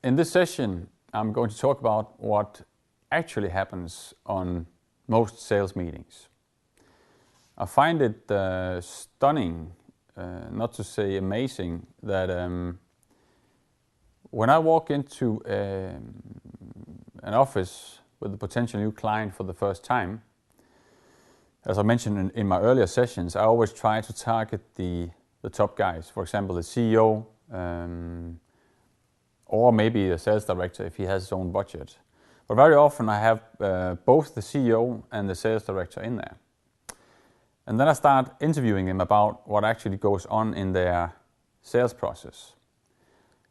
In this session, I'm going to talk about what actually happens on most sales meetings. I find it stunning, not to say amazing, that when I walk into an office with a potential new client for the first time, as I mentioned in my earlier sessions, I always try to target the top guys, for example, the CEO, or maybe a sales director if he has his own budget. But very often I have both the CEO and the sales director in there. And then I start interviewing them about what actually goes on in their sales process.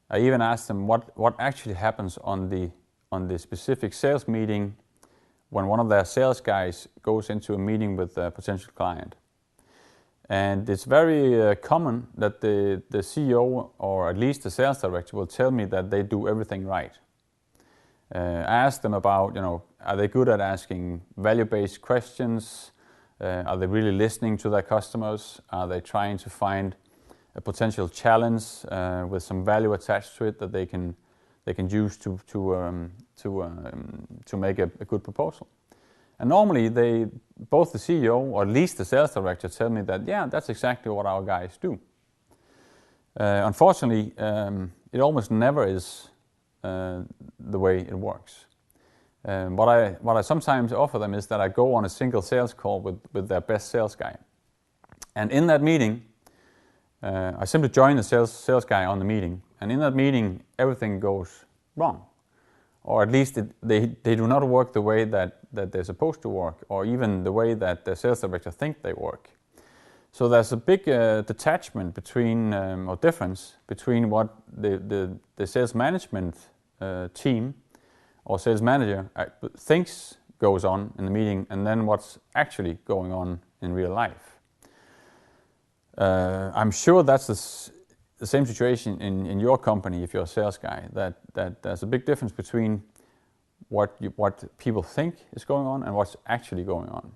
I even ask them what actually happens on the specific sales meeting when one of their sales guys goes into a meeting with a potential client. And it's very common that the CEO, or at least the sales director, will tell me that they do everything right. I ask them about, are they good at asking value-based questions? Are they really listening to their customers? Are they trying to find a potential challenge with some value attached to it that they can use to make a good proposal? And normally both the CEO or at least the sales director tell me that, yeah, that's exactly what our guys do. Unfortunately, it almost never is the way it works. What I sometimes offer them is that I go on a single sales call with their best sales guy. And in that meeting, I simply join the sales guy on the meeting. And in that meeting, everything goes wrong. Or at least they do not work the way that they're supposed to work, or even the way that the sales director think they work. So there's a big detachment between, or difference between what the sales management team or sales manager thinks goes on in the meeting, and then what's actually going on in real life. I'm sure that's the same situation in your company if you're a sales guy, that there's a big difference between what people think is going on and what's actually going on.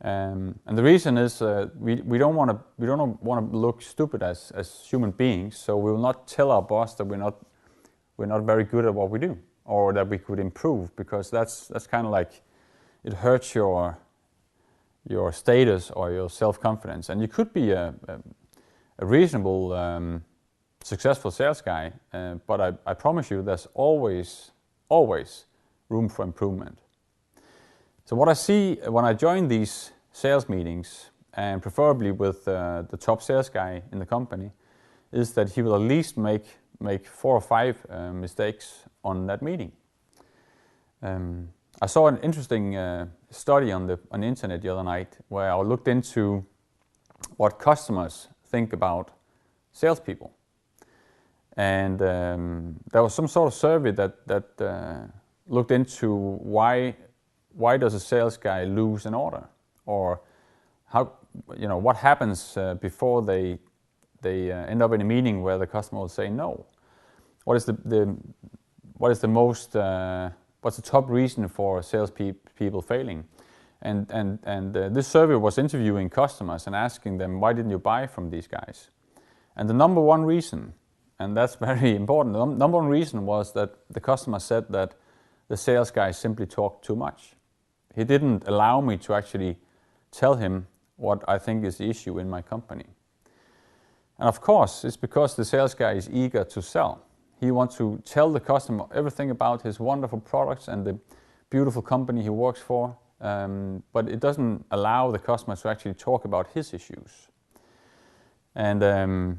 And the reason is we don't want to look stupid as human beings, so we will not tell our boss that we're not very good at what we do, or that we could improve, because that's kind of like it hurts your status or your self-confidence. And you could be a reasonable, successful sales guy, but I promise you there's always room for improvement. So what I see when I join these sales meetings, and preferably with the top sales guy in the company, is that he will at least make 4 or 5 mistakes on that meeting. I saw an interesting study on the internet the other night, where I looked into what customers think about salespeople. And there was some sort of survey that looked into why does a sales guy lose an order, or how, what happens before they end up in a meeting where the customer will say no. What's the top reason for salespeople failing? And this survey was interviewing customers and asking them, why didn't you buy from these guys? And the number one reason, and that's very important, the number one reason was that the customer said that the sales guy simply talked too much. He didn't allow me to actually tell him what I think is the issue in my company. And of course, it's because the sales guy is eager to sell. He wants to tell the customer everything about his wonderful products and the beautiful company he works for, but it doesn't allow the customer to actually talk about his issues. And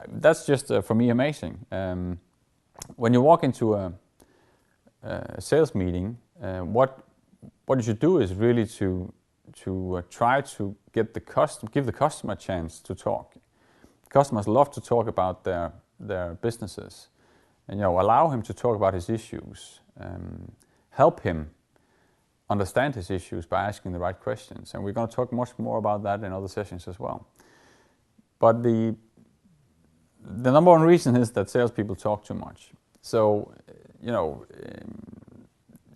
that's just, for me, amazing. When you walk into a sales meeting, what you should do is really to try to give the customer a chance to talk. Customers love to talk about their businesses, and allow him to talk about his issues. Help him understand his issues by asking the right questions, and we're going to talk much more about that in other sessions as well. But the number one reason is that salespeople talk too much. So,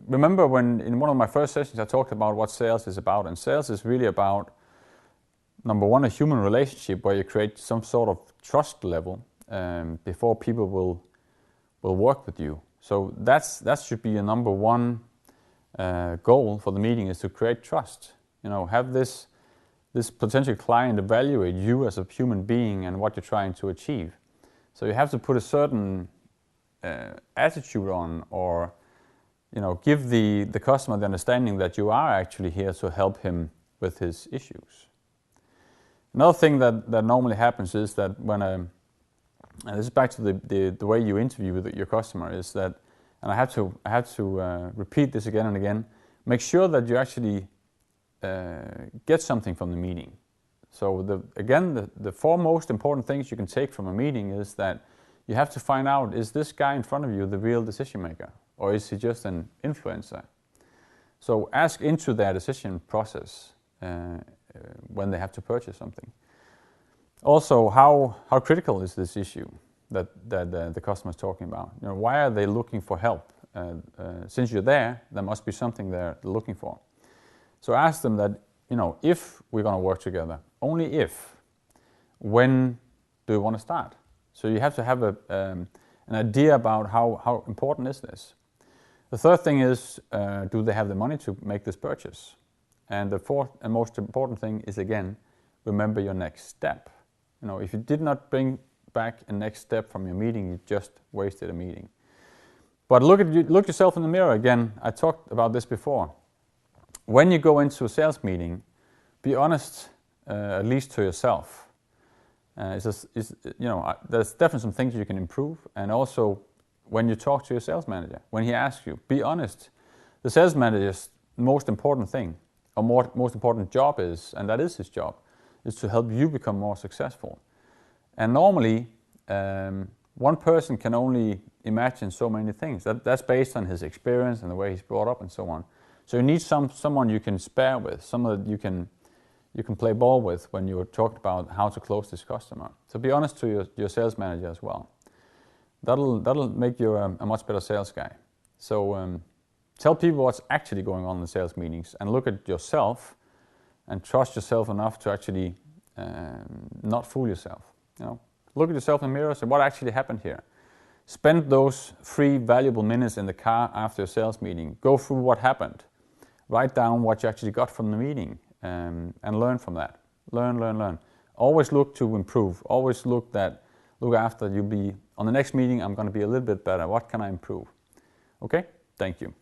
remember when in one of my first sessions I talked about what sales is about, and sales is really about, number one, a human relationship where you create some sort of trust level before people will will work with you. So that should be your number one goal for the meeting, is to create trust. Have this potential client evaluate you as a human being and what you're trying to achieve. So you have to put a certain attitude on, or give the customer the understanding that you are actually here to help him with his issues. Another thing that normally happens is that when and this is back to the way you interview with your customer, is that, and I have to repeat this again and again, make sure that you actually get something from the meeting. So the four most important things you can take from a meeting is that you have to find out, is this guy in front of you the real decision maker, or is he just an influencer? So ask into their decision process when they have to purchase something. Also, how critical is this issue that the customer is talking about? Why are they looking for help? Since you're there must be something they're looking for. So ask them that, if we're going to work together, only if, when do you want to start? So you have to have an idea about how important is this. The third thing is, do they have the money to make this purchase? And the fourth and most important thing is, again, remember your next step. If you did not bring back a next step from your meeting, you just wasted a meeting. But look yourself in the mirror again. I talked about this before. When you go into a sales meeting, be honest, at least to yourself. There's definitely some things you can improve. And also, when you talk to your sales manager, when he asks you, be honest. The sales manager's most important thing, or most important job is, and that is his job, is to help you become more successful. And normally, one person can only imagine so many things. That's based on his experience and the way he's brought up and so on. So you need someone you can spare with, someone that you can play ball with when you talk about how to close this customer. So be honest to your sales manager as well. That'll make you a much better sales guy. So tell people what's actually going on in the sales meetings, and look at yourself and trust yourself enough to actually not fool yourself. Look at yourself in the mirror and say, what actually happened here? Spend those 3 valuable minutes in the car after a sales meeting. Go through what happened. Write down what you actually got from the meeting, and learn from that. Learn. Always look to improve. Always look after you'll be on the next meeting. I'm going to be a little bit better. What can I improve? Okay? Thank you.